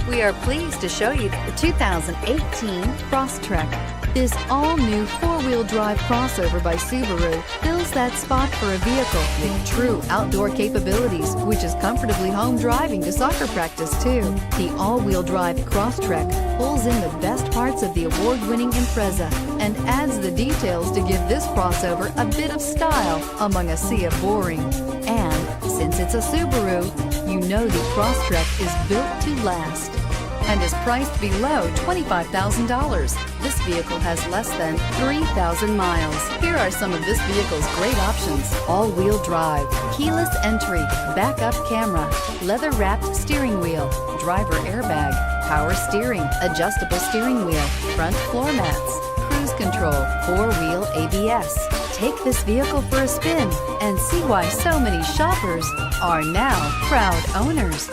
We are pleased to show you the 2018 Crosstrek. This all-new four-wheel drive crossover by Subaru fills that spot for a vehicle with true outdoor capabilities, which is comfortably home driving to soccer practice too. The all-wheel drive Crosstrek pulls in the best parts of the award-winning Impreza and adds the details to give this crossover a bit of style among a sea of boring. And since it's a Subaru, you know the Crosstrek is built to last and is priced below $25,000. This vehicle has less than 3,000 miles. Here are some of this vehicle's great options: all-wheel drive, keyless entry, backup camera, leather-wrapped steering wheel, driver airbag, power steering, adjustable steering wheel, front floor mats, cruise control, four-wheel ABS. Take this vehicle for a spin and see why so many shoppers are now proud owners.